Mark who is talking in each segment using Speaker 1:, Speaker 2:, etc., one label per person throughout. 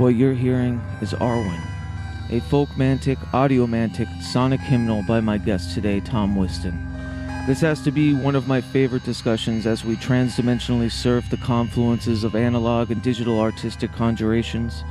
Speaker 1: What you're hearing is Arwen, a folkmantic, audiomantic, sonic hymnal by my guest today, Tom Whiston. This has to be one of my favorite discussions as we transdimensionally surf the confluences of analog and digital artistic conjurations,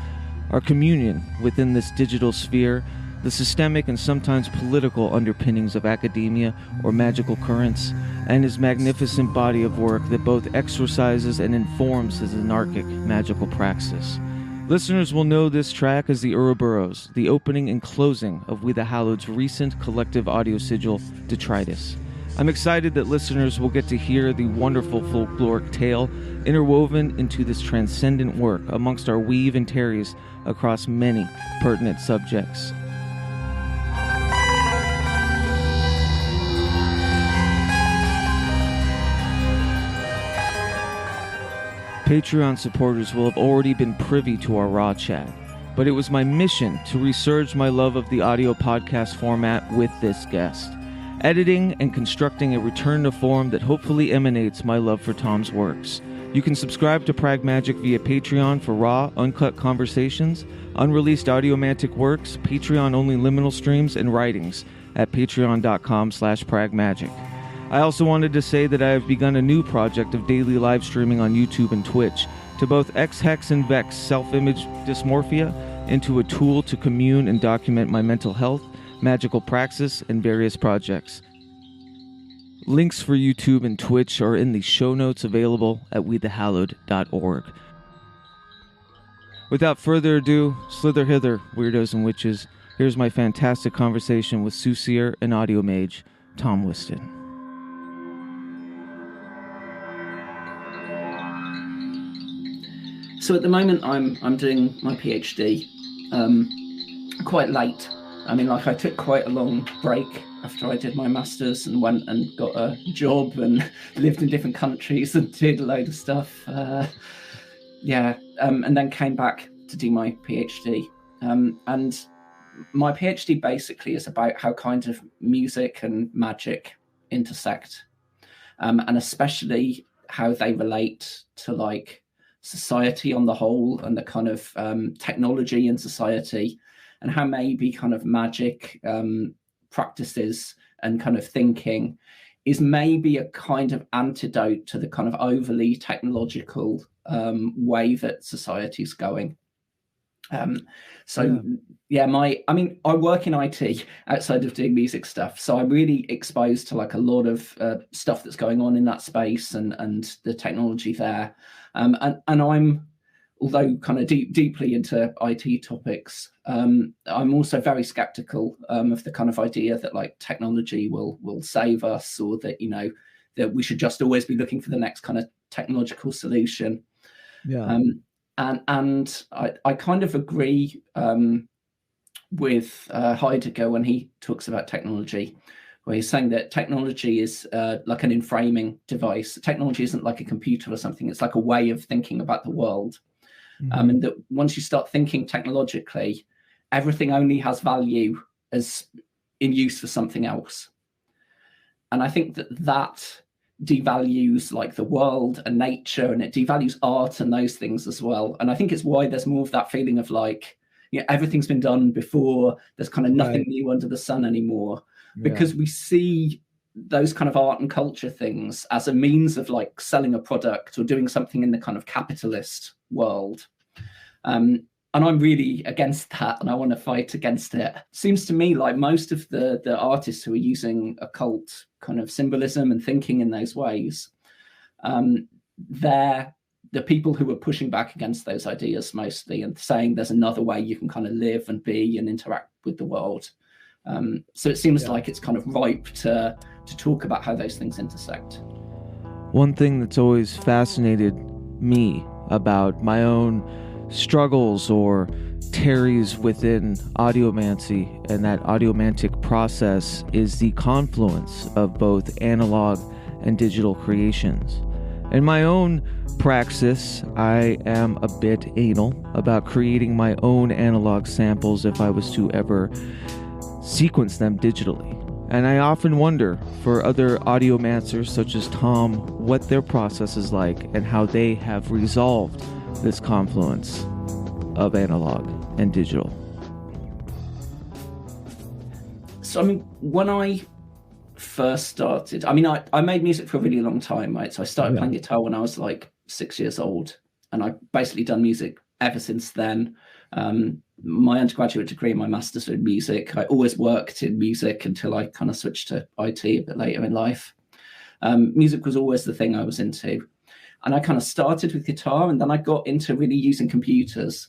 Speaker 1: our communion within this digital sphere, the systemic and sometimes political underpinnings of academia or magical currents, and his magnificent body of work that both exorcises and informs his anarchic magical praxis. Listeners will know this track as the Ouroboros, the opening and closing of We the Hallowed's recent collective audio sigil, Detritus. I'm excited that listeners will get to hear the wonderful folkloric tale interwoven into this transcendent work amongst our weave and tarries across many pertinent subjects. Patreon supporters will have already been privy to our raw chat, but it was my mission to resurge my love of the audio podcast format with this guest, editing and constructing a return to form that hopefully emanates my love for Tom's works. You can subscribe to PRAGMAGICK via Patreon for raw, uncut conversations, unreleased audiomantic works, Patreon-only liminal streams, and writings at patreon.com/PRAGMAGICK. I also wanted to say that I have begun a new project of daily live streaming on YouTube and Twitch to both X-Hex and Vex self-image dysmorphia into a tool to commune and document my mental health, magical praxis, and various projects. Links for YouTube and Twitch are in the show notes available at wethehallowed.org. Without further ado, slither hither, weirdos and witches. Here's my fantastic conversation with soothsayer and audio mage, Tom Whiston.
Speaker 2: So at the moment, I'm doing my PhD quite late. I mean, like, I took quite a long break after I did my master's and went and got a job and lived in different countries and did a load of stuff. And then came back to do my PhD. And my PhD basically is about how kind of music and magic intersect, and especially how they relate to, like, society on the whole and the kind of technology in society, and how maybe kind of magic practices and kind of thinking is maybe a kind of antidote to the kind of overly technological way that society's going. I work in IT outside of doing music stuff, so I'm really exposed to, like, a lot of stuff that's going on in that space and the technology there. And I'm, although kind of deeply into IT topics, I'm also very skeptical of the kind of idea that, like, technology will save us, or that, you know, that we should just always be looking for the next kind of technological solution. Yeah. And I kind of agree with Heidegger when he talks about technology, where he's saying that technology is like an inframing device. Technology isn't like a computer or something. It's like a way of thinking about the world. Mm-hmm. And that once you start thinking technologically, everything only has value as in use for something else. And I think that devalues, like, the world and nature, and it devalues art and those things as well. And I think it's why there's more of that feeling of, like, you know, everything's been done before. There's kind of nothing new under the sun anymore. Because we see those kind of art and culture things as a means of, like, selling a product or doing something in the kind of capitalist world. And I'm really against that, and I want to fight against it. Seems to me like most of the artists who are using occult kind of symbolism and thinking in those ways, they're the people who are pushing back against those ideas mostly, and saying there's another way you can kind of live and be and interact with the world. So it seems like it's kind of ripe to talk about how those things intersect.
Speaker 1: One thing that's always fascinated me about my own struggles or tarries within audiomancy and that audiomantic process is the confluence of both analog and digital creations. In my own praxis, I am a bit anal about creating my own analog samples if I was to ever sequence them digitally. And I often wonder for other audiomancers such as Tom what their process is like and how they have resolved this confluence of analog and digital?
Speaker 2: So, I mean, when I first started, I mean, I made music for a really long time, right? So I started playing guitar when I was like 6 years old, and I've basically done music ever since then. My undergraduate degree and my master's in music, I always worked in music until I kind of switched to IT a bit later in life. Music was always the thing I was into. And I kind of started with guitar, and then I got into really using computers.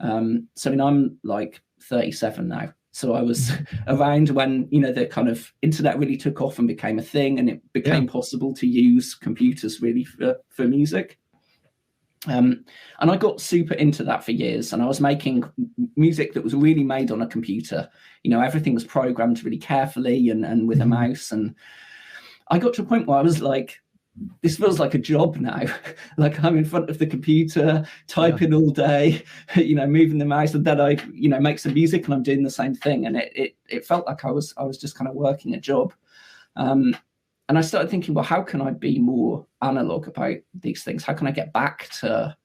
Speaker 2: So, I mean, I'm like 37 now. So I was around when, you know, the kind of internet really took off and became a thing, and it became possible to use computers really for music. And I got super into that for years, and I was making music that was really made on a computer. You know, everything was programmed really carefully and with a mouse. And I got to a point where I was like, this feels like a job now. Like I'm in front of the computer, typing all day, you know, moving the mouse, and then I, you know, make some music and I'm doing the same thing. And it felt like I was just kind of working a job. And I started thinking, well, how can I be more analog about these things? How can I get back to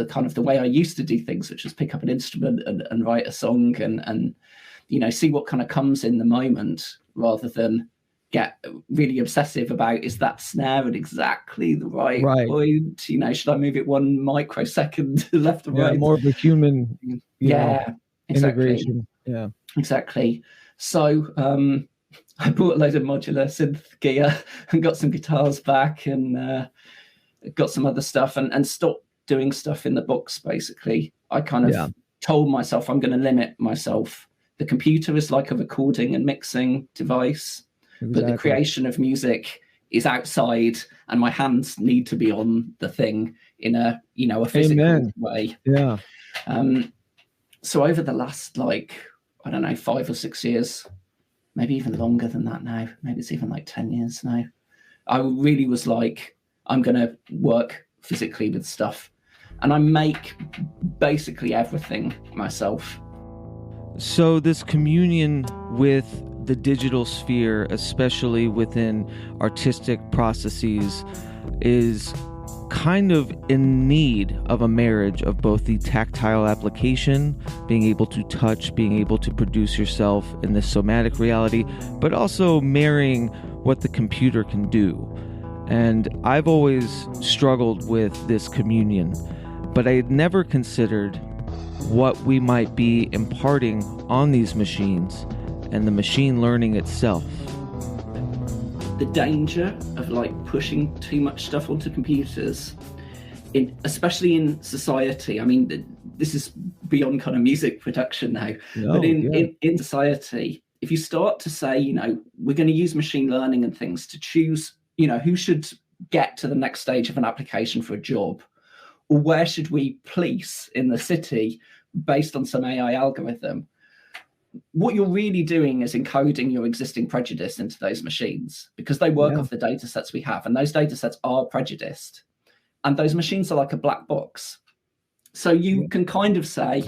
Speaker 2: kind of the way I used to do things, which was pick up an instrument and write a song and, you know, see what kind of comes in the moment, rather than get really obsessive about, is that snare at exactly the right point? You know, should I move it 1 microsecond left or right?
Speaker 1: More of a human
Speaker 2: exactly.
Speaker 1: integration. Yeah,
Speaker 2: exactly. So I bought a load of modular synth gear and got some guitars back and got some other stuff and stopped doing stuff in the box, basically. I kind of told myself I'm going to limit myself. The computer is like a recording and mixing device. But the creation of music is outside, and my hands need to be on the thing in a, you know, a physical way. Yeah. So over the last, like, I don't know, 5 or 6 years, maybe even longer than that now, maybe it's even like 10 years now, I really was like, I'm going to work physically with stuff. And I make basically everything myself.
Speaker 1: So this communion with the digital sphere, especially within artistic processes, is kind of in need of a marriage of both the tactile application, being able to touch, being able to produce yourself in this somatic reality, but also marrying what the computer can do. And I've always struggled with this communion, but I had never considered what we might be imparting on these machines and the machine learning itself.
Speaker 2: The danger of like pushing too much stuff onto computers, especially in society. I mean, this is beyond kind of music production now, but in society, if you start to say, you know, we're going to use machine learning and things to choose, you know, who should get to the next stage of an application for a job, or where should we police in the city based on some AI algorithm, what you're really doing is encoding your existing prejudice into those machines, because they work off the data sets we have, and those data sets are prejudiced, and those machines are like a black box. So you can kind of say,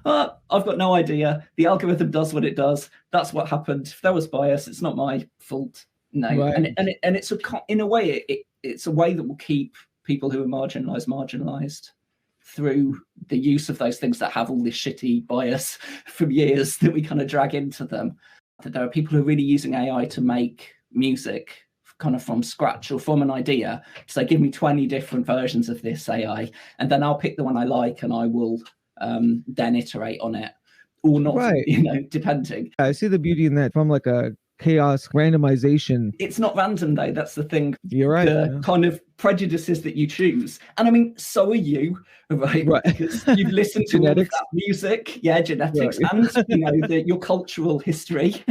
Speaker 2: oh, I've got no idea, the algorithm does what it does, that's what happened, if there was bias, it's not my fault. No. And it's in a way it's a way that will keep people who are marginalized through the use of those things that have all this shitty bias from years that we kind of drag into them. That there are people who are really using AI to make music kind of from scratch or from an idea. So give me 20 different versions of this AI, and then I'll pick the one I like and I will then iterate on it, or not, you know, depending.
Speaker 1: I see the beauty in that from like a chaos randomization.
Speaker 2: It's not random though, that's the thing.
Speaker 1: You're right.
Speaker 2: The kind of prejudices that you choose, and I mean, so are you, right? Because you've listened to all of that music, genetics, and you know your cultural history.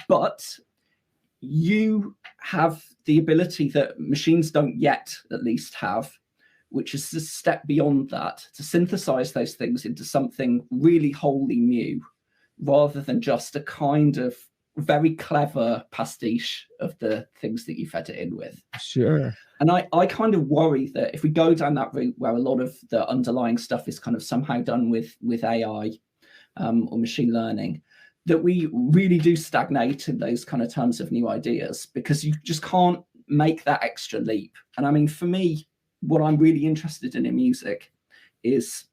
Speaker 2: But you have the ability that machines don't yet, at least, have, which is to step beyond that, to synthesize those things into something really wholly new, rather than just a kind of very clever pastiche of the things that you fed it in with.
Speaker 1: Sure.
Speaker 2: And I kind of worry that if we go down that route where a lot of the underlying stuff is kind of somehow done with AI or machine learning, that we really do stagnate in those kind of terms of new ideas, because you just can't make that extra leap. And I mean, for me, what I'm really interested in music is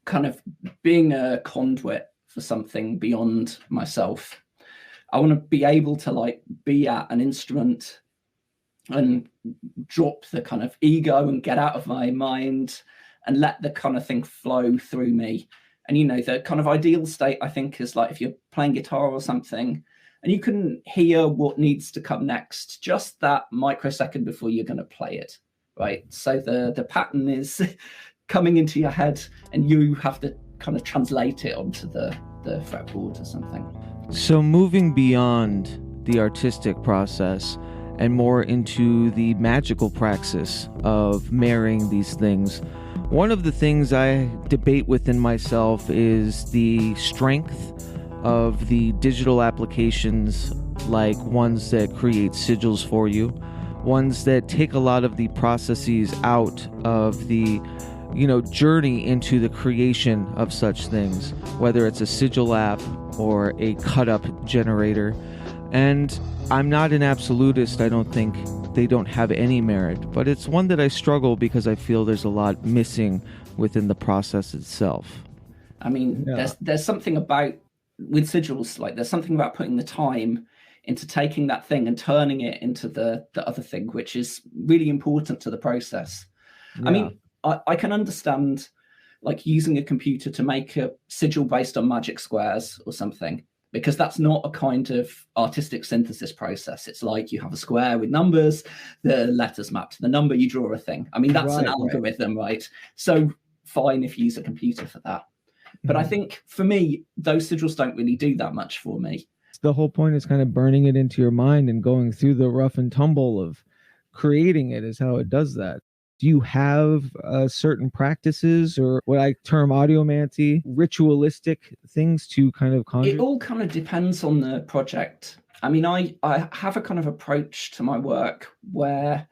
Speaker 2: kind of being a conduit for something beyond myself. I want to be able to like be at an instrument and drop the kind of ego and get out of my mind and let the kind of thing flow through me. And, you know, the kind of ideal state, I think, is like if you're playing guitar or something and you can hear what needs to come next, just that microsecond before you're going to play it, right? So the pattern is coming into your head and you have to kind of translate it onto the fretboard or something.
Speaker 1: So moving beyond the artistic process and more into the magical praxis of marrying these things, one of the things I debate within myself is the strength of the digital applications, like ones that create sigils for you, ones that take a lot of the processes out of the journey into the creation of such things, whether it's a sigil app or a cut-up generator. And I'm not an absolutist. I don't think they don't have any merit, but it's one that I struggle because I feel there's a lot missing within the process itself.
Speaker 2: I mean, there's something about, with sigils, like there's something about putting the time into taking that thing and turning it into the other thing, which is really important to the process. Yeah. I mean, I can understand like using a computer to make a sigil based on magic squares or something, because that's not a kind of artistic synthesis process. It's like you have a square with numbers, the letters map to the number, you draw a thing. I mean, that's an algorithm, right? So fine if you use a computer for that. But I think for me, those sigils don't really do that much for me.
Speaker 1: The whole point is kind of burning it into your mind and going through the rough and tumble of creating it is how it does that. Do you have certain practices or what I term audiomancy, ritualistic things to kind of conjure?
Speaker 2: It all kind of depends on the project. I mean, I have a kind of approach to my work where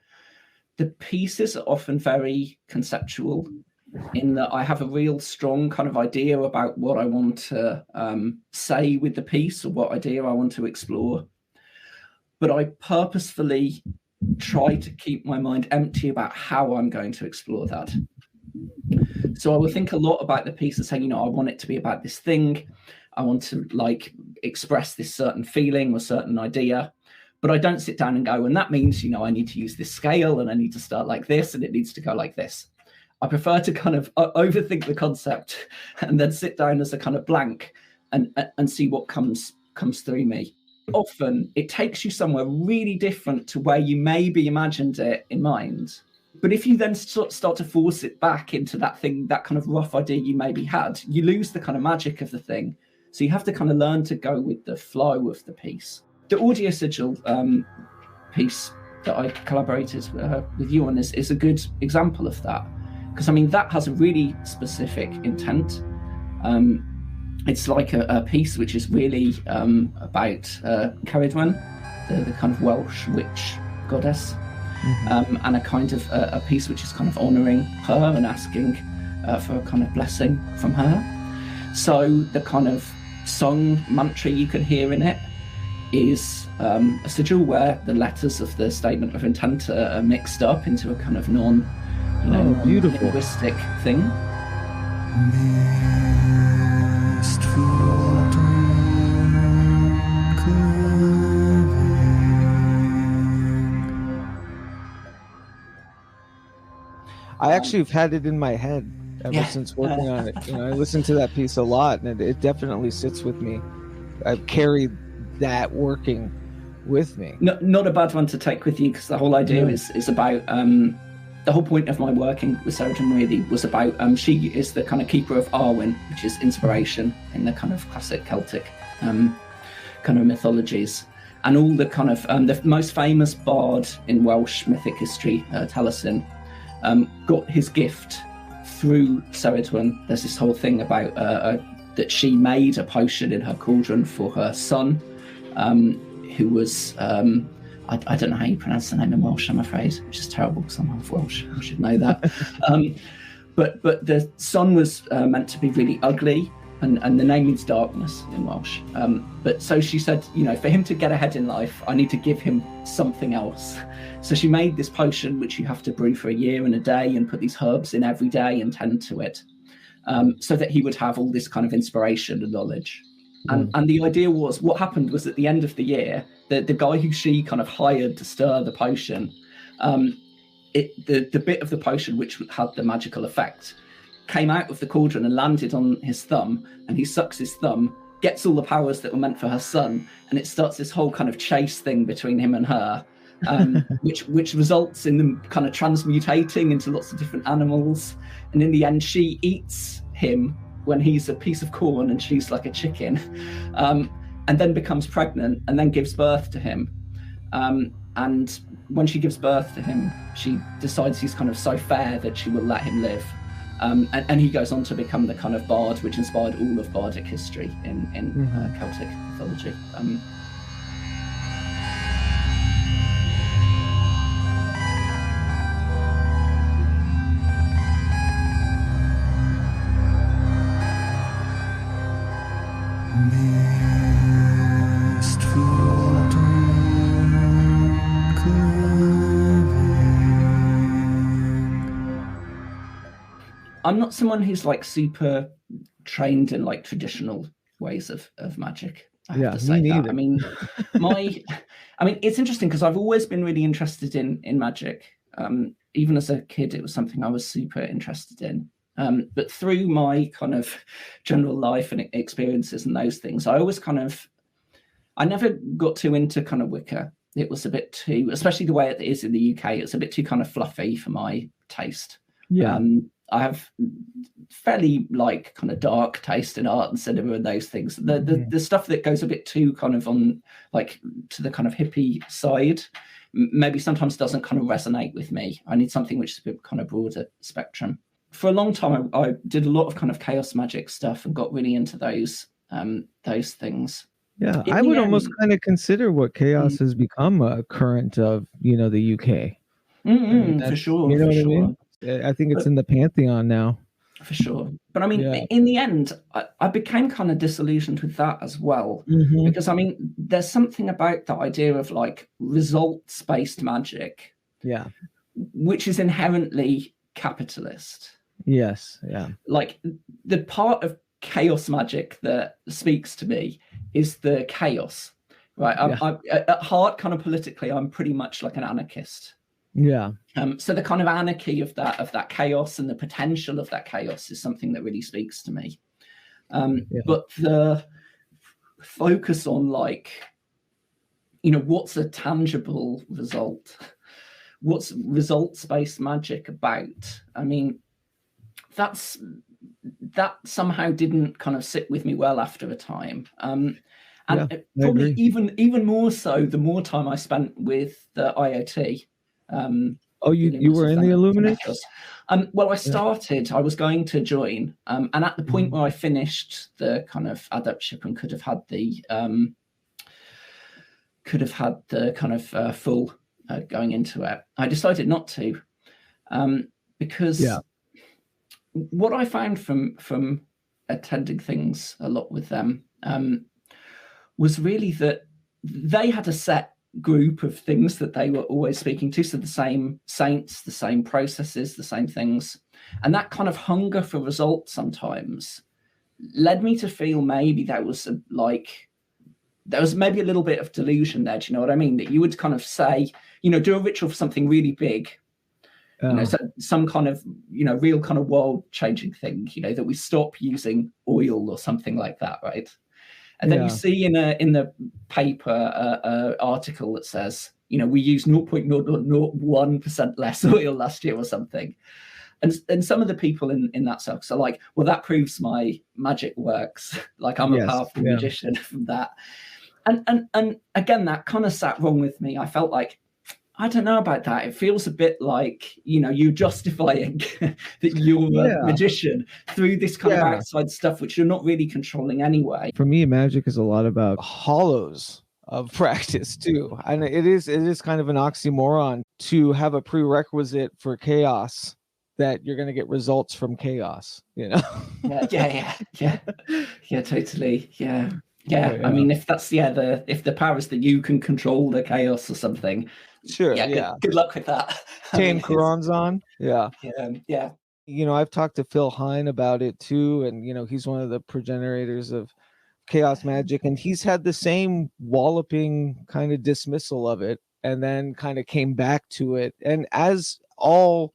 Speaker 2: the pieces are often very conceptual, in that I have a real strong kind of idea about what I want to say with the piece or what idea I want to explore. But I purposefully try to keep my mind empty about how I'm going to explore that. So I will think a lot about the piece and saying, I want it to be about this thing. I want to like express this certain feeling or certain idea. But I don't sit down and go, and that means, I need to use this scale and I need to start like this and it needs to go like this. I prefer to kind of overthink the concept and then sit down as a kind of blank and see what comes through me. Often it takes you somewhere really different to where you maybe imagined it in mind. But if you then start to force it back into that thing, that kind of rough idea you maybe had, you lose the kind of magic of the thing. So you have to kind of learn to go with the flow of the piece. The audio sigil piece that I collaborated with you on is a good example of that. Because, I mean, that has a really specific intent. It's like a piece which is really about Ceridwen, the kind of Welsh witch goddess, and a kind of a piece which is kind of honouring her and asking for a kind of blessing from her. So the kind of song mantra you can hear in it is a sigil where the letters of the statement of intent are mixed up into a kind of
Speaker 1: beautiful
Speaker 2: linguistic thing.
Speaker 1: I actually have had it in my head ever since working on it. I listen to that piece a lot, and it definitely sits with me. I've carried that working with me.
Speaker 2: Not a bad one to take with you, because the whole idea is about the whole point of my working with Ceridwen really was about she is the kind of keeper of Arwen, which is inspiration in the kind of classic Celtic kind of mythologies, and all the kind of the most famous bard in Welsh mythic history, Taliesin, got his gift through Ceridwen. There's this whole thing about that she made a potion in her cauldron for her son, who was I don't know how you pronounce the name in Welsh, I'm afraid, which is terrible because I'm half Welsh. I should know that. But the son was meant to be really ugly, and the name means darkness in Welsh. But so she said, for him to get ahead in life, I need to give him something else. So she made this potion, which you have to brew for a year and a day and put these herbs in every day and tend to it. so that he would have all this kind of inspiration and knowledge. And the idea was, what happened was at the end of the year, the guy who she kind of hired to stir the potion, the bit of the potion which had the magical effect came out of the cauldron and landed on his thumb, and he sucks his thumb, gets all the powers that were meant for her son, and it starts this whole kind of chase thing between him and her, which results in them kind of transmutating into lots of different animals. And in the end, she eats him when he's a piece of corn and she's like a chicken, and then becomes pregnant and then gives birth to him. And when she gives birth to him, she decides he's kind of so fair that she will let him live. And he goes on to become the kind of bard which inspired all of bardic history in Celtic mythology. I'm not someone who's like super trained in like traditional ways of magic. I have to say that. I mean, it's interesting because I've always been really interested in magic. Even as a kid, it was something I was super interested in. But through my kind of general life and experiences and those things, I never got too into kind of Wicca. It was a bit too, especially the way it is in the UK, it's a bit too kind of fluffy for my taste. Yeah. I have fairly like kind of dark taste in art and cinema and those things. The stuff that goes a bit too kind of on like to the kind of hippie side maybe sometimes doesn't kind of resonate with me. I need something which is a bit kind of broader spectrum. For a long time, I did a lot of kind of chaos magic stuff and got really into those things.
Speaker 1: Yeah, I would almost kind of consider what chaos has become a current of, the UK.
Speaker 2: For sure.
Speaker 1: You know what I mean? I think it's in the pantheon now.
Speaker 2: For sure. But I mean, in the end, I became kind of disillusioned with that as well. Because I mean, there's something about the idea of like results-based magic. Yeah. Which is inherently capitalist.
Speaker 1: Yes. Yeah.
Speaker 2: Like the part of chaos magic that speaks to me is the chaos, right? I'm at heart, kind of politically, I'm pretty much like an anarchist.
Speaker 1: Yeah.
Speaker 2: So the kind of anarchy of that chaos and the potential of that chaos is something that really speaks to me. But the focus on like, what's a tangible result? What's results-based magic about? I mean, that somehow didn't kind of sit with me well after a time. And probably even more so the more time I spent with the IoT.
Speaker 1: You were in the Illuminati?
Speaker 2: Well, I was going to join, and at the point where I finished the kind of adeptship and could have had the kind of full going into it, I decided not to, because what I found from attending things a lot with them was really that they had a set group of things that they were always speaking to, so the same saints, the same processes, the same things, and that kind of hunger for results sometimes led me to feel maybe there was maybe a little bit of delusion there. Do you know what I mean? That you would kind of say, do a ritual for something really big, so some kind of real kind of world changing thing, that we stop using oil or something like that, right? And then you see in the paper article that says, we used 0.001% less oil last year or something. And some of the people in that circle are like, well, that proves my magic works. Like I'm a powerful magician from that. And again, that kind of sat wrong with me. I felt like, I don't know about that. It feels a bit like, you're justifying that you're a magician through this kind of outside stuff, which you're not really controlling anyway.
Speaker 1: For me, magic is a lot about hollows of practice too. And it is kind of an oxymoron to have a prerequisite for chaos that you're going to get results from chaos,
Speaker 2: Yeah, totally. Yeah. I mean, if that's if the power is that you can control the chaos or something,
Speaker 1: sure.
Speaker 2: Good luck with that.
Speaker 1: Tame Quran's on. Yeah.
Speaker 2: Yeah.
Speaker 1: I've talked to Phil Hine about it too, and he's one of the progenitors of chaos magic, and he's had the same walloping kind of dismissal of it, and then kind of came back to it, and as all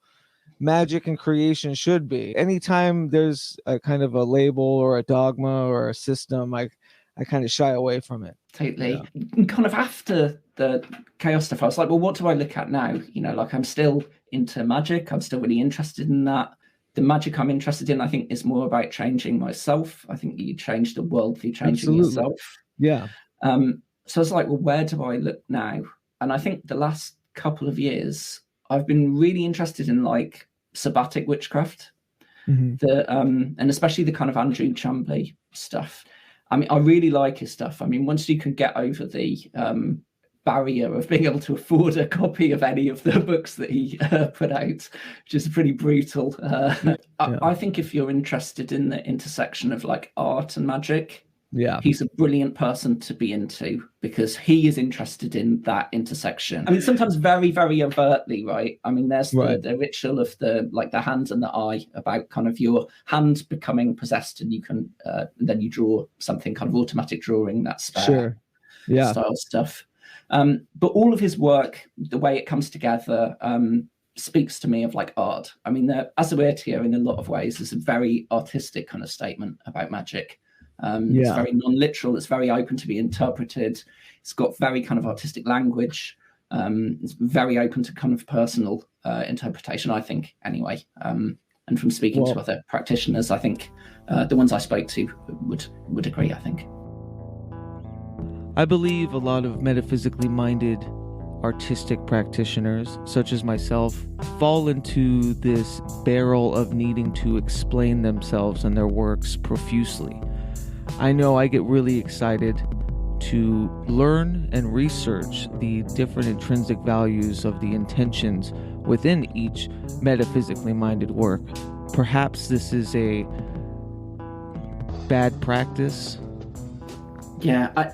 Speaker 1: magic and creation should be. Anytime there's a kind of a label or a dogma or a system, I kind of shy away from it.
Speaker 2: Totally. And kind of after the chaos stuff, I was like, well, what do I look at now? Like, I'm still into magic. I'm still really interested in that. The magic I'm interested in, I think, is more about changing myself. I think you change the world through changing yourself.
Speaker 1: Yeah.
Speaker 2: So I was like, well, where do I look now? And I think the last couple of years, I've been really interested in like sabbatic witchcraft, and especially the kind of Andrew Chambly stuff. I mean, I really like his stuff. I mean, once you can get over the barrier of being able to afford a copy of any of the books that he put out, which is pretty brutal. I think if you're interested in the intersection of like art and magic, he's a brilliant person to be into, because he is interested in that intersection. I mean, sometimes very, very overtly, right? I mean, there's the ritual of the hand and the eye, about kind of your hand becoming possessed, and you can then you draw something, kind of automatic drawing, that style stuff. But all of his work, the way it comes together, speaks to me of like art. I mean, the Azuetia in a lot of ways is a very artistic kind of statement about magic. It's very non-literal. It's very open to be interpreted. It's got very kind of artistic language. It's very open to kind of personal interpretation, I think, anyway. And from speaking to other practitioners, I think the ones I spoke to would agree, I think.
Speaker 1: I believe a lot of metaphysically minded artistic practitioners, such as myself, fall into this barrel of needing to explain themselves and their works profusely. I know I get really excited to learn and research the different intrinsic values of the intentions within each metaphysically minded work. Perhaps this is a bad practice.
Speaker 2: Yeah,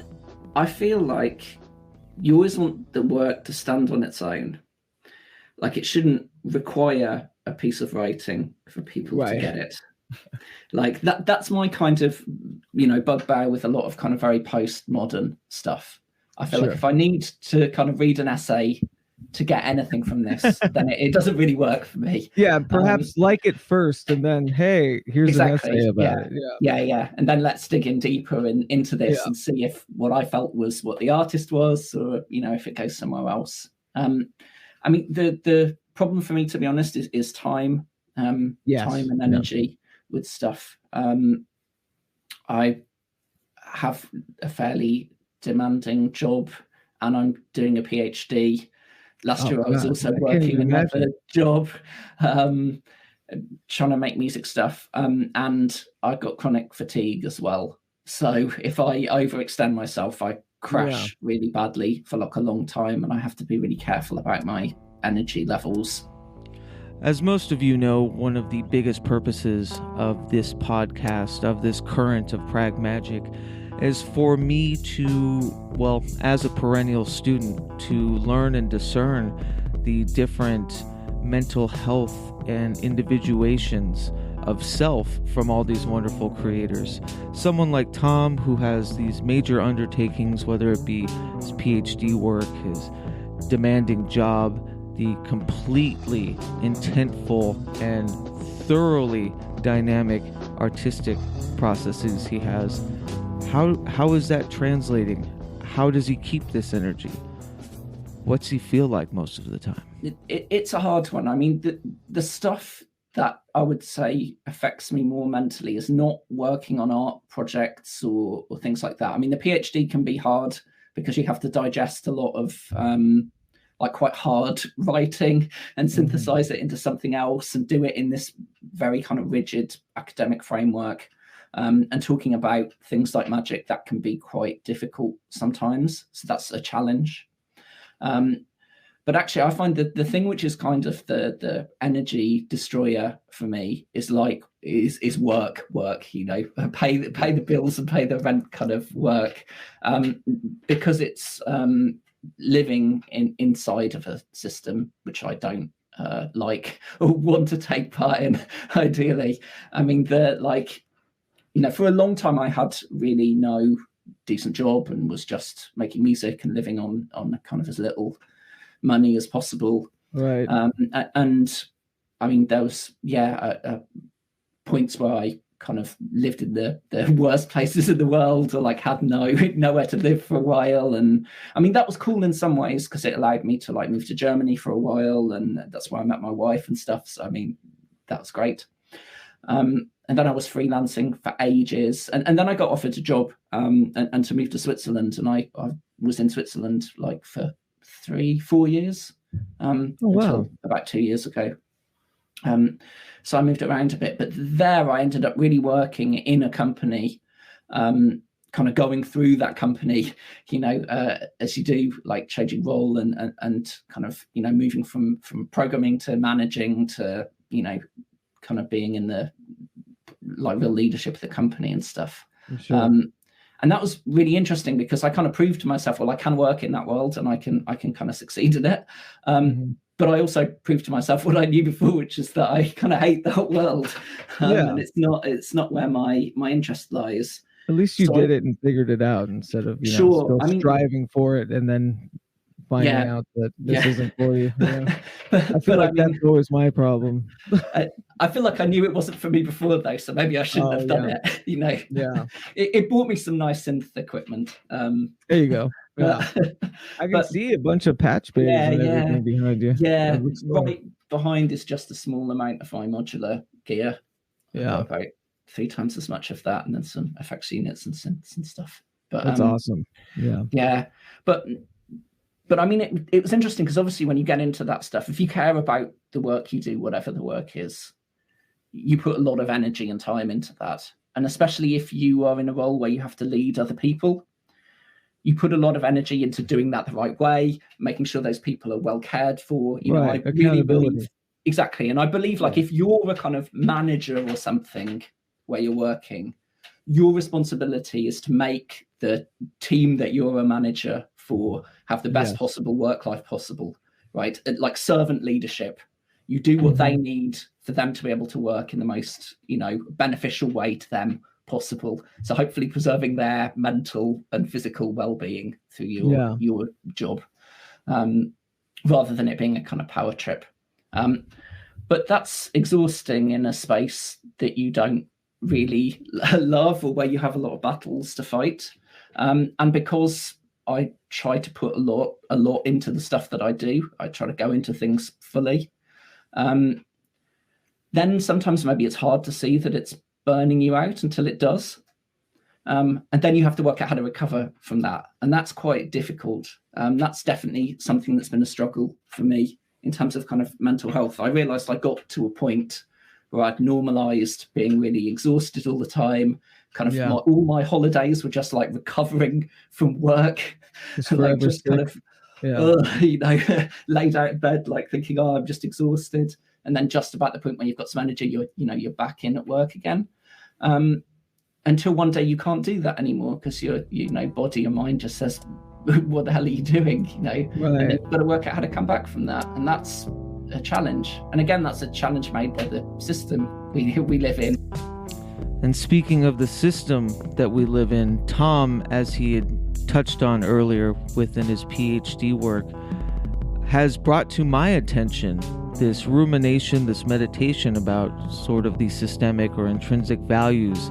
Speaker 2: I feel like you always want the work to stand on its own. Like, it shouldn't require a piece of writing for people to get it. Like that's my kind of bugbear with a lot of kind of very postmodern stuff. I feel like if I need to kind of read an essay to get anything from this, then it doesn't really work for me.
Speaker 1: Yeah, perhaps like it first, and then hey, here's an essay about it.
Speaker 2: Yeah, and then let's dig in deeper into this and see if what I felt was what the artist was, or if it goes somewhere else. I mean, the problem for me, to be honest, is time. Time and energy with stuff. I have a fairly demanding job, and I'm doing a PhD. Last year I was also working another job, trying to make music stuff, and I got chronic fatigue as well. So if I overextend myself, I crash really badly for like a long time, and I have to be really careful about my energy levels.
Speaker 1: As most of you know, one of the biggest purposes of this podcast, of this current of Pragmagick, is for me to, as a perennial student, to learn and discern the different mental health and individuations of self from all these wonderful creators. Someone like Tom, who has these major undertakings, whether it be his PhD work, his demanding job, the completely intentful and thoroughly dynamic artistic processes he has. How is that translating? How does he keep this energy? What's he feel like most of the time?
Speaker 2: It's a hard one. I mean, the stuff that I would say affects me more mentally is not working on art projects or things like that. I mean, the PhD can be hard because you have to digest a lot of like quite hard writing and synthesize it into something else and do it in this very kind of rigid academic framework. And talking about things like magic, that can be quite difficult sometimes. So that's a challenge. But actually, I find that the thing which is kind of the energy destroyer for me is work, pay the bills and pay the rent kind of work, because it's living inside of a system which I don't like or want to take part in, ideally. I mean, for a long time I had really no decent job and was just making music and living on kind of as little money as possible.
Speaker 1: Right.
Speaker 2: And I mean, there was points where I kind of lived in the worst places in the world, or like had nowhere to live for a while. And I mean, that was cool in some ways because it allowed me to like move to Germany for a while, and that's where I met my wife and stuff. So I mean, that was great. And then I was freelancing for ages, and then I got offered a job and to move to Switzerland, and I was in Switzerland like for 3-4 years until about 2 years ago. So I moved around a bit, but there I ended up really working in a company, kind of going through that company, as you do, like changing role and kind of, moving from programming to managing to, kind of being in the like real leadership of the company and stuff.
Speaker 1: Sure.
Speaker 2: And that was really interesting because I kind of proved to myself, well, I can work in that world and I can kind of succeed in it. But I also proved to myself what I knew before, which is that I kind of hate that world, and it's not where my interest lies.
Speaker 1: At least you did it and figured it out instead of still striving for it and then finding out that this isn't for you. Yeah. I feel like that's always my problem.
Speaker 2: I feel like I knew it wasn't for me before though, so maybe I shouldn't have done it.
Speaker 1: Yeah.
Speaker 2: It bought me some nice synth equipment.
Speaker 1: There you go. Yeah. I can see a bunch of patch bays and everything behind you.
Speaker 2: Yeah, right behind is just a small amount of my modular gear.
Speaker 1: Yeah,
Speaker 2: about 3 times as much of that, and then some effects units and synths and stuff. But
Speaker 1: that's awesome. Yeah,
Speaker 2: but I mean, it was interesting because obviously when you get into that stuff, if you care about the work you do, whatever the work is, you put a lot of energy and time into that, and especially if you are in a role where you have to lead other people. You put a lot of energy into doing that the right way, making sure those people are well cared for. I really believe exactly. And I believe like if you're a kind of manager or something where you're working, your responsibility is to make the team that you're a manager for have the best possible work life possible, right? Like servant leadership. You do what they need for them to be able to work in the most, beneficial way to them possible. So hopefully preserving their mental and physical well-being through your job, rather than it being a kind of power trip. But that's exhausting in a space that you don't really love, or where you have a lot of battles to fight. And because I try to put a lot into the stuff that I do, I try to go into things fully. Then sometimes maybe it's hard to see that it's burning you out until it does. And then you have to work out how to recover from that. And that's quite difficult. That's definitely something that's been a struggle for me in terms of kind of mental health. I realized I got to a point where I'd normalized being really exhausted all the time. Kind of all my holidays were just like recovering from work. Like just kind of, laid out in bed, like thinking, oh, I'm just exhausted. And then just about the point where you've got some energy, you're back in at work again. Until one day you can't do that anymore because your body or mind just says, what the hell are you doing? And you've got to work out how to come back from that. And that's a challenge. And again, that's a challenge made by the system we live in.
Speaker 1: And speaking of the system that we live in, Tom, as he had touched on earlier within his PhD work, has brought to my attention this rumination, this meditation about sort of the systemic or intrinsic values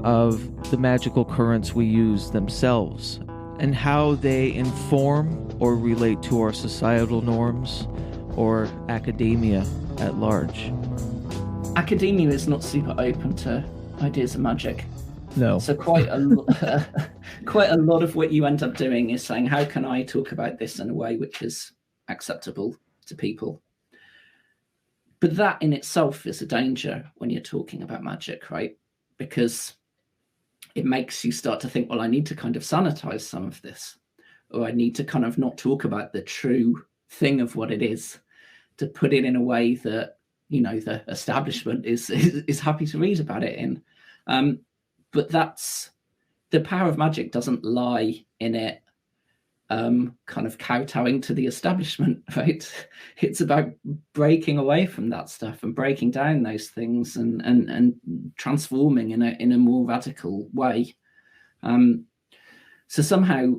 Speaker 1: of the magical currents we use themselves and how they inform or relate to our societal norms or academia at large.
Speaker 2: Academia is not super open to ideas of magic.
Speaker 1: No.
Speaker 2: So quite a lot of what you end up doing is saying, how can I talk about this in a way which is acceptable to people? But that in itself is a danger when you're talking about magic, right? Because it makes you start to think, well, I need to kind of sanitize some of this, or I need to kind of not talk about the true thing of what it is, to put it in a way that, the establishment is happy to read about it in. But that's the power of magic doesn't lie in it kind of kowtowing to the establishment, right? It's about breaking away from that stuff and breaking down those things and transforming in a more radical way. So somehow,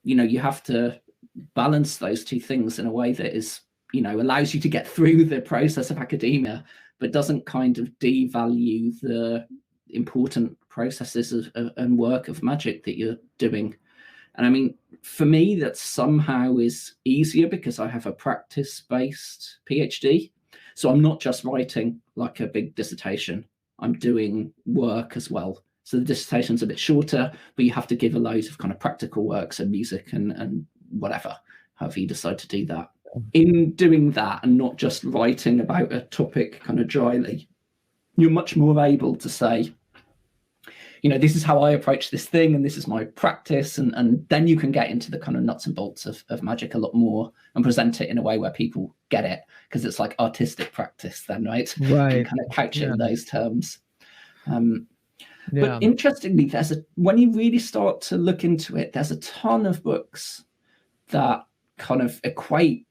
Speaker 2: you have to balance those two things in a way that is, allows you to get through the process of academia, but doesn't kind of devalue the important processes and work of magic that you're doing. And I mean, for me, that somehow is easier because I have a practice-based PhD. So I'm not just writing like a big dissertation, I'm doing work as well. So the dissertation's a bit shorter, but you have to give a load of kind of practical works and music and whatever, however you decide to do that. In doing that and not just writing about a topic kind of dryly, you're much more able to say, this is how I approach this thing and this is my practice. And then you can get into the kind of nuts and bolts of magic a lot more and present it in a way where people get it, because it's like artistic practice then, right?
Speaker 1: Right.
Speaker 2: You kind of couch it in those terms. But interestingly, when you really start to look into it, there's a ton of books that kind of equate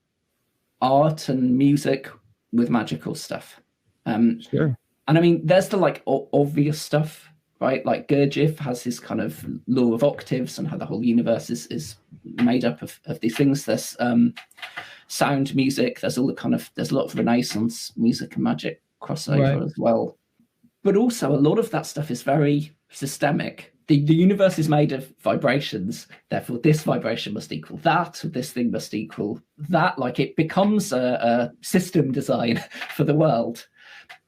Speaker 2: art and music with magical stuff.
Speaker 1: Sure.
Speaker 2: And I mean, there's the like obvious stuff, right? Like Gurdjieff has his kind of law of octaves and how the whole universe is made up of these things. There's sound music. There's a lot of Renaissance music and magic crossover as well. But also a lot of that stuff is very systemic. The universe is made of vibrations. Therefore, this vibration must equal that. This thing must equal that. Like it becomes a system design for the world.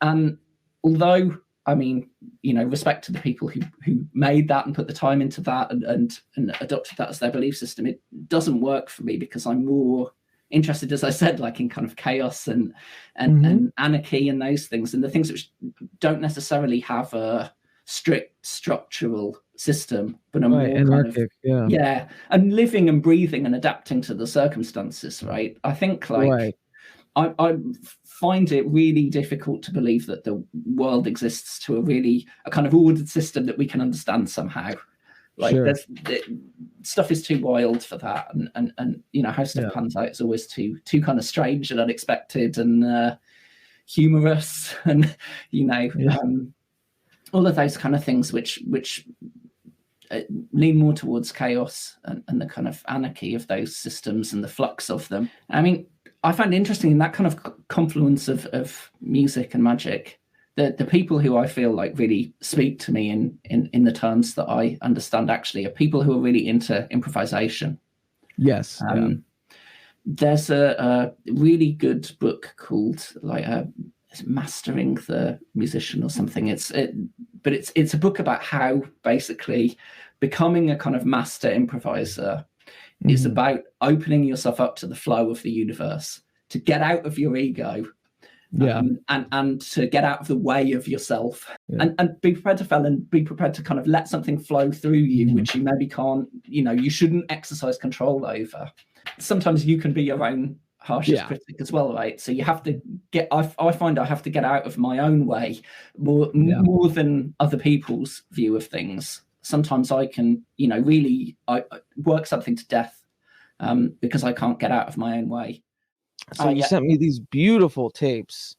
Speaker 2: And although, I mean, respect to the people who made that and put the time into that and adopted that as their belief system, it doesn't work for me because I'm more interested, as I said, like in kind of chaos and anarchy and those things, and the things which don't necessarily have a strict structural system, but are more
Speaker 1: anarchic,
Speaker 2: kind of, and living and breathing and adapting to the circumstances, right? I think like I find it really difficult to believe that the world exists to a kind of ordered system that we can understand somehow. Like stuff is too wild for that, and how stuff pans out is always too kind of strange and unexpected and humorous, and all of those kind of things which lean more towards chaos and the kind of anarchy of those systems and the flux of them. I mean, I find interesting in that kind of confluence of music and magic, the people who I feel like really speak to me in the terms that I understand actually are people who are really into improvisation.
Speaker 3: Yes.
Speaker 2: There's a really good book called Mastering the Musician or something. It's a book about how basically becoming a kind of master improviser is about opening yourself up to the flow of the universe, to get out of your ego, and to get out of the way of yourself, and be prepared to fail and be prepared to kind of let something flow through you, which you maybe can't, you shouldn't exercise control over. Sometimes you can be your own harshest critic as well, right? So you have to get, I find I have to get out of my own way more than other people's view of things. Sometimes I can, really I work something to death because I can't get out of my own way.
Speaker 3: So you sent me these beautiful tapes,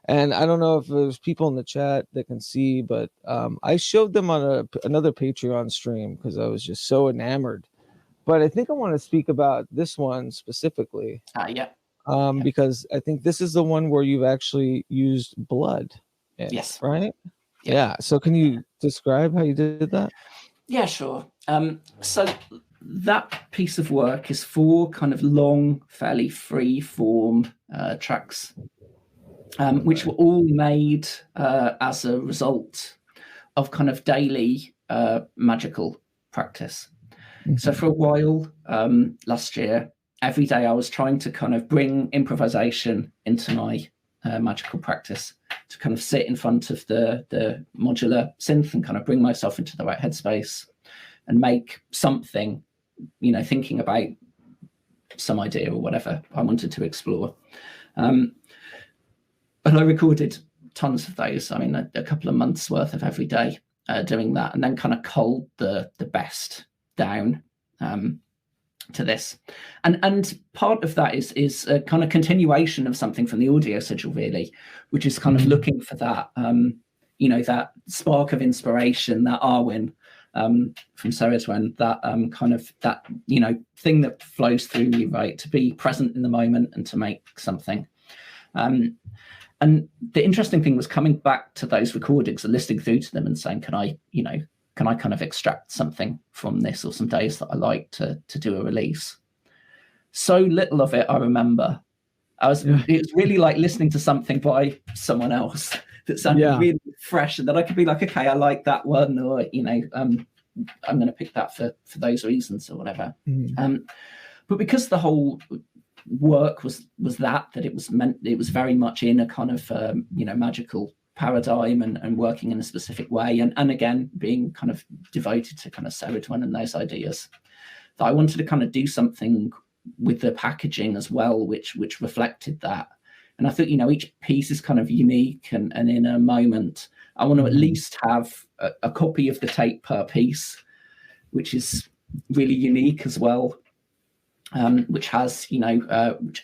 Speaker 3: and I don't know if there's people in the chat that can see, but I showed them on another Patreon stream because I was just so enamored. But I think I want to speak about this one specifically. Because I think this is the one where you've actually used blood.
Speaker 2: Yes.
Speaker 3: Right? Yeah. So can you describe how you did that?
Speaker 2: Yeah, sure. So that piece of work is 4 kind of long, fairly free form tracks, which were all made as a result of kind of daily magical practice. So for a while last year, every day I was trying to kind of bring improvisation into my magical practice, to kind of sit in front of the modular synth and kind of bring myself into the right headspace and make something, thinking about some idea or whatever I wanted to explore. And I recorded tons of those. I mean, a couple of months worth of every day doing that, and then kind of culled the best down. to this. And part of that is a kind of continuation of something from the audio sigil, really, which is kind of looking for that, that spark of inspiration, that Arwen from Seredwen, that kind of that, thing that flows through you, right? To be present in the moment and to make something. And the interesting thing was coming back to those recordings and listening through to them and saying, can I kind of extract something from this, or some days that I like to do a release? So little of it I remember. It was really like listening to something by someone else that sounded really fresh, and that I could be like, okay, I like that one, or I'm going to pick that for those reasons or whatever. But because the whole work was that it was very much in a kind of magical paradigm and working in a specific way, and again being kind of devoted to kind of Seredwen and those ideas, that I wanted to kind of do something with the packaging as well, which reflected that. And I thought, each piece is kind of unique, and in a moment I want to at least have a copy of the tape per piece, which is really unique as well. Which has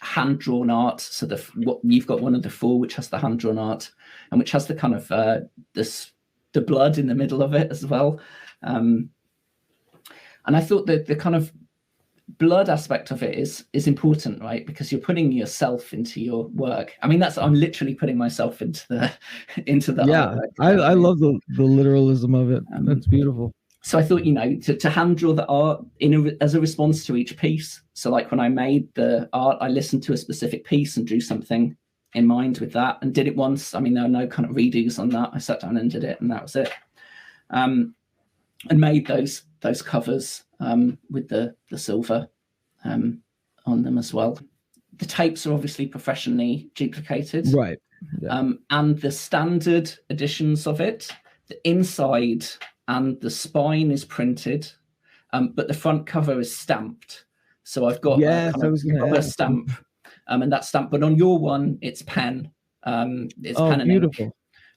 Speaker 2: hand-drawn art. So you've got one of the 4 which has the hand-drawn art, and which has the kind of the blood in the middle of it as well. And I thought that the kind of blood aspect of it is important, right? Because you're putting yourself into your work. I mean, I'm literally putting myself into the artwork.
Speaker 3: I love the literalism of it. That's beautiful.
Speaker 2: So I thought, to hand draw the art as a response to each piece. So like when I made the art, I listened to a specific piece and drew something in mind with that, and did it once. I mean, there are no kind of redos on that. I sat down and did it, and that was it. And made those covers with the silver on them as well. The tapes are obviously professionally duplicated.
Speaker 3: Right. Yeah.
Speaker 2: And the standard editions of it, the inside and the spine is printed, but the front cover is stamped. So I've got a stamp, and that stamp. But on your one, it's pen. It's pen and
Speaker 3: beautiful.
Speaker 2: ink,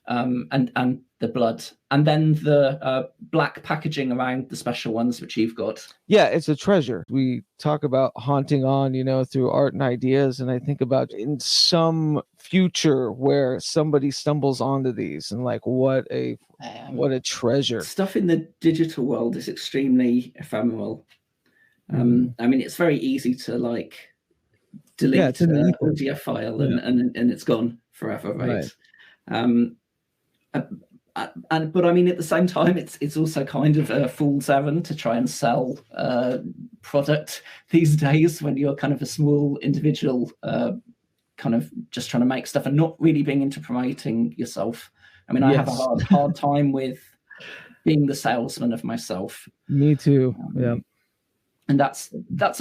Speaker 2: and the blood, and then the black packaging around the special ones, which you've got.
Speaker 3: Yeah, it's a treasure. We talk about haunting on, through art and ideas, and I think about in some future where somebody stumbles onto these, and like what a treasure.
Speaker 2: Stuff in the digital world is extremely ephemeral. I mean, it's very easy to like delete an audio file and it's gone forever, right? But I mean, at the same time, it's also kind of a fool's errand to try and sell product these days, when you're kind of a small individual, kind of just trying to make stuff and not really being into promoting yourself. I mean, I have a hard time with being the salesman of myself. Me too. Yeah. And that's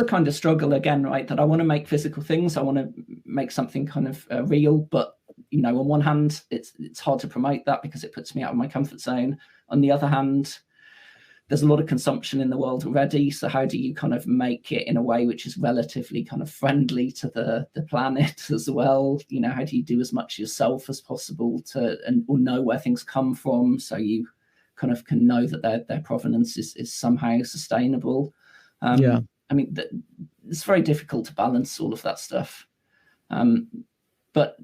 Speaker 2: a kind of struggle again, right? That I want to make physical things. I want to make something kind of real, but on one hand, it's hard to promote that because it puts me out of my comfort zone. On the other hand, there's a lot of consumption in the world already. So how do you kind of make it in a way which is relatively kind of friendly to the planet as well? How do you do as much yourself as possible or know where things come from, so you kind of can know that their provenance is somehow sustainable? I mean, it's very difficult to balance all of that stuff. But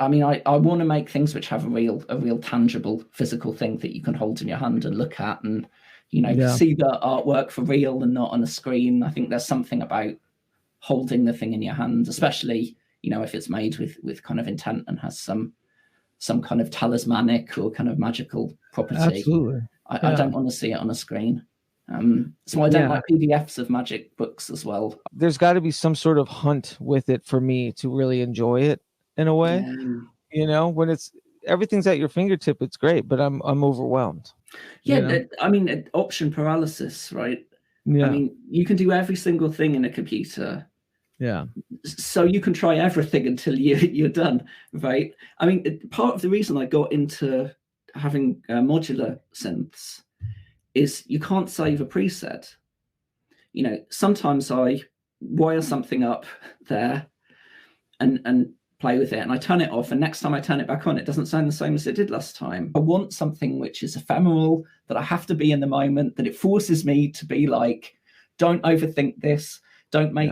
Speaker 2: I mean, I want to make things which have a real tangible physical thing that you can hold in your hand and look at, and see the artwork for real and not on a screen. I think there's something about holding the thing in your hand, especially if it's made with kind of intent and has some kind of talismanic or kind of magical property.
Speaker 3: Absolutely.
Speaker 2: I don't want to see it on a screen. So I don't like PDFs of magic books as well.
Speaker 3: There's got to be some sort of hunt with it for me to really enjoy it in a way. When it's everything's at your fingertip, it's great, but I'm overwhelmed.
Speaker 2: I mean, option paralysis, right?
Speaker 3: Yeah.
Speaker 2: I mean, you can do every single thing in a computer.
Speaker 3: Yeah.
Speaker 2: So you can try everything until you're done, right? I mean, part of the reason I got into having modular synths is you can't save a preset. Sometimes I wire something up there and play with it, and I turn it off, and next time I turn it back on, it doesn't sound the same as it did last time. I want something which is ephemeral, that I have to be in the moment, that it forces me to be like, don't overthink this, Don't make,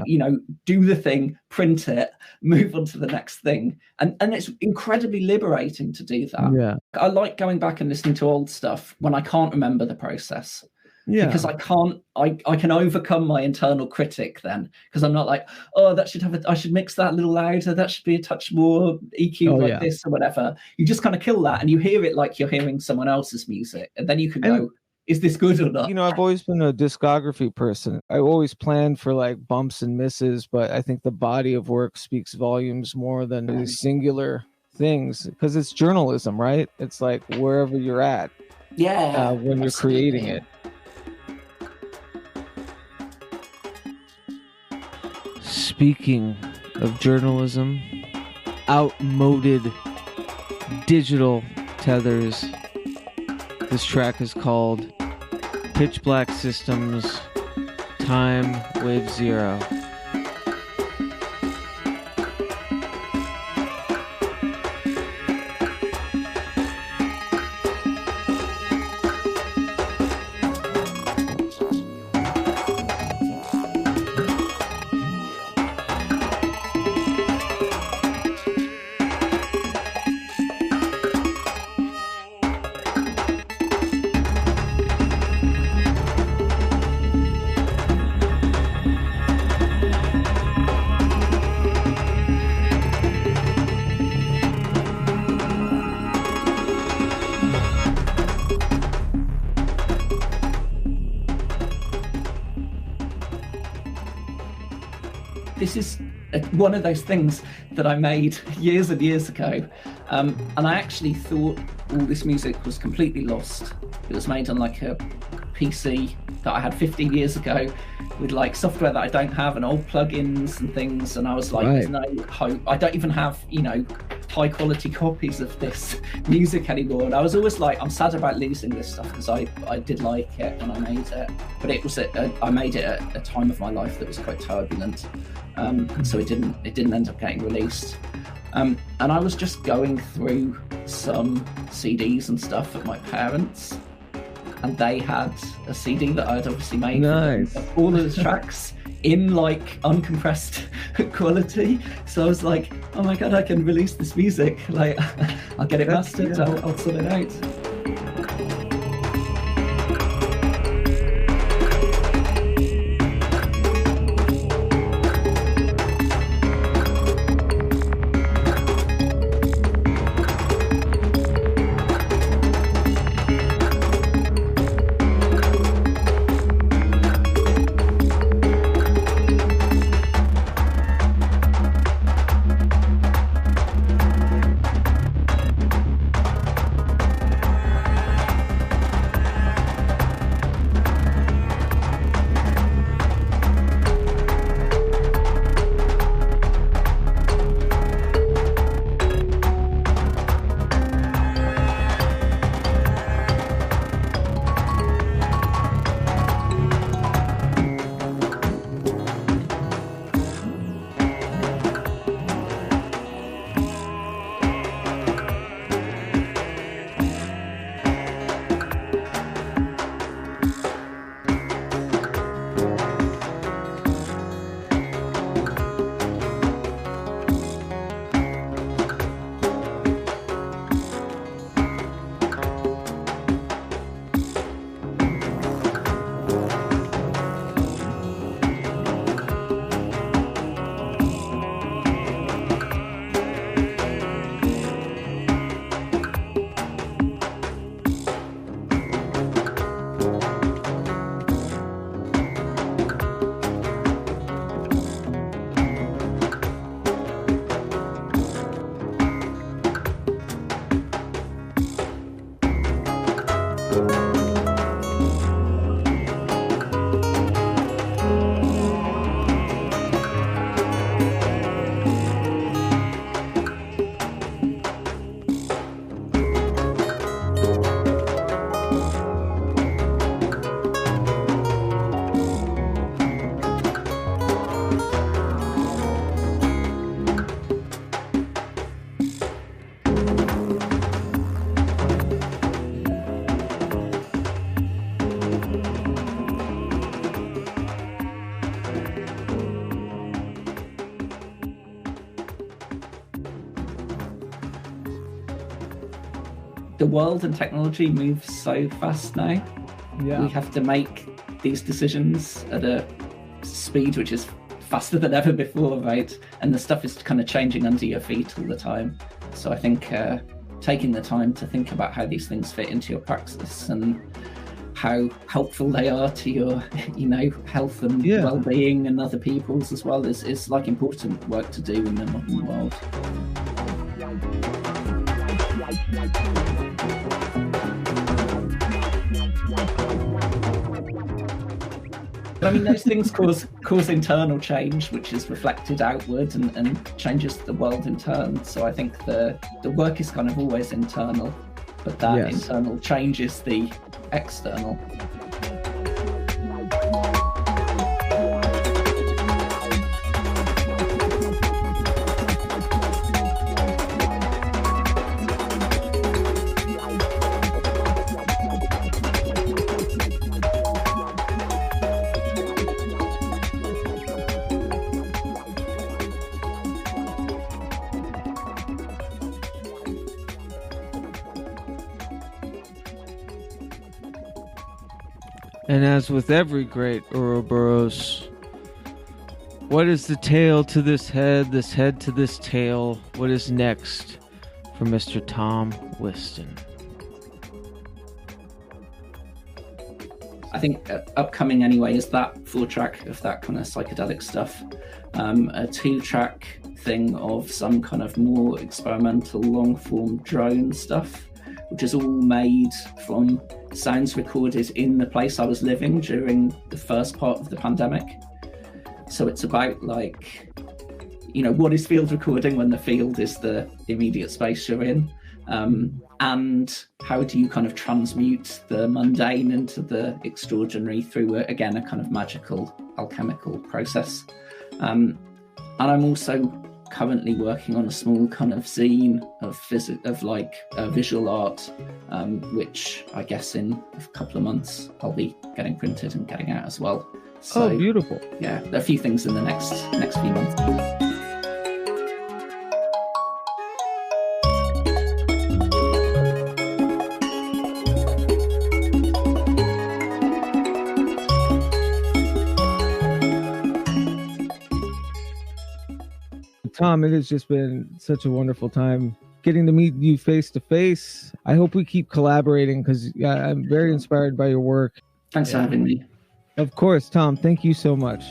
Speaker 2: do the thing, print it, move on to the next thing. And it's incredibly liberating to do that.
Speaker 3: Yeah.
Speaker 2: I like going back and listening to old stuff when I can't remember the process.
Speaker 3: Yeah.
Speaker 2: Because I can overcome my internal critic then, because I'm not like, oh, I should mix that a little louder, that should be a touch more EQ this or whatever. You just kind of kill that and you hear it like you're hearing someone else's music, and then you can go, is this good or not?
Speaker 3: I've always been a discography person. I always planned for like bumps and misses, but I think the body of work speaks volumes more than these singular things, because it's journalism, right? It's like wherever you're at, when you're creating it.
Speaker 1: Speaking of journalism, outmoded digital tethers, this track is called Pitch Black Systems, Time Wave Zero.
Speaker 2: This is one of those things that I made years and years ago, and I actually thought all this music was completely lost. It was made on like a PC that I had 15 years ago with like software that I don't have and old plugins and things, and I was like, There's no hope. I don't even have, high quality copies of this music anymore. And I was always like, I'm sad about losing this stuff, because I did like it when I made it, but it was I made it at a time of my life that was quite turbulent, so it didn't end up getting released. And I was just going through some CDs and stuff at my parents', and they had a CD that I'd obviously made.
Speaker 3: Nice.
Speaker 2: All of the tracks in like uncompressed quality. So I was like, oh my God, I can release this music. Like, I'll get it mastered, I'll sort it out. the world and technology moves so fast now.
Speaker 3: Yeah.
Speaker 2: We have to make these decisions at a speed which is faster than ever before, right? And the stuff is kind of changing under your feet all the time. So I think taking the time to think about how these things fit into your praxis and how helpful they are to your, health and well-being and other people's as well is like important work to do in the modern world. I mean, those things cause internal change, which is reflected outward and changes the world in turn. So I think the work is kind of always internal, but that internal changes the external.
Speaker 1: And as with every great Ouroboros, what is the tail to this head to this tail? What is next for Mr. Tom Whiston?
Speaker 2: I think upcoming anyway is that 4-track of that kind of psychedelic stuff. A 2-track thing of some kind of more experimental long-form drone stuff, which is all made from sounds recorded in the place I was living during the first part of the pandemic. So it's about what is field recording when the field is the immediate space you're in, and how do you kind of transmute the mundane into the extraordinary through, again, a kind of magical alchemical process. And I'm also currently working on a small kind of zine of visual art, which I guess in a couple of months I'll be getting printed and getting out as well. So,
Speaker 3: beautiful.
Speaker 2: Yeah, a few things in the next few months.
Speaker 3: Tom, it has just been such a wonderful time getting to meet you face to face. I hope we keep collaborating because I'm very inspired by your work.
Speaker 2: Thanks for having me.
Speaker 3: Of course, Tom. Thank you so much.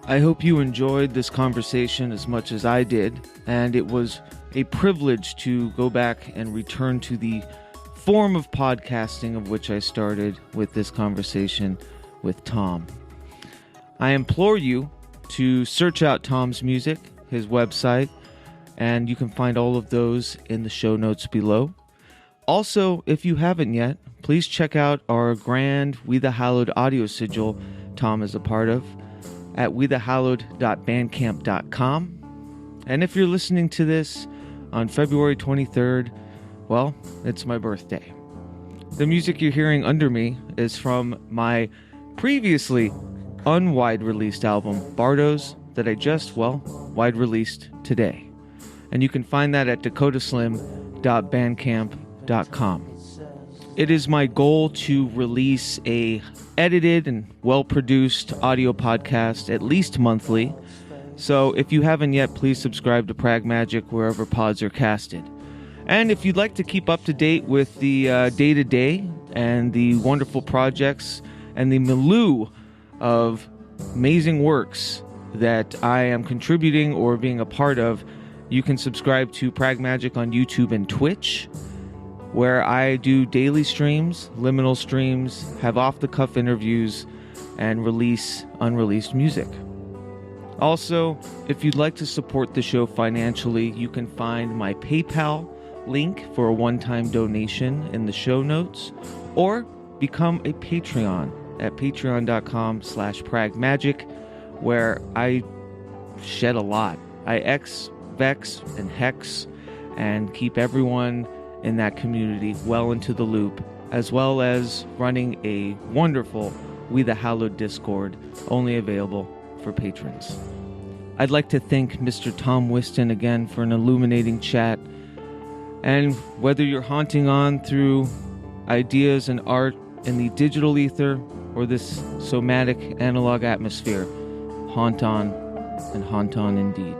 Speaker 1: I hope you enjoyed this conversation as much as I did, and it was a privilege to go back and return to the form of podcasting of which I started with this conversation with Tom. I implore you to search out Tom's music, his website, and you can find all of those in the show notes below. Also, if you haven't yet, please check out our grand We the Hallowed audio sigil Tom is a part of at wethehallowed.bandcamp.com. And if you're listening to this on February 23rd, well, it's my birthday. The music you're hearing under me is from my previously unwide released album, Bardos, that I just, wide released today. And you can find that at dakotaslim.bandcamp.com. It is my goal to release a edited and well-produced audio podcast at least monthly, So if you haven't yet, please subscribe to Pragmagick wherever pods are casted. And if you'd like to keep up to date with the day-to-day and the wonderful projects and the milieu of amazing works that I am contributing or being a part of, you can subscribe to Pragmagick on YouTube and Twitch, where I do daily streams, liminal streams, have off-the-cuff interviews, and release unreleased music. Also, if you'd like to support the show financially, you can find my PayPal link for a one-time donation in the show notes, or become a Patreon at patreon.com/pragmagick, where I shed a lot. I vex, and hex, and keep everyone in that community well into the loop, as well as running a wonderful We the Hallowed Discord, only available for patrons. I'd like to thank Mr. Tom Whiston again for an illuminating chat. And whether you're haunting on through ideas and art in the digital ether or this somatic analog atmosphere, haunt on and haunt on indeed.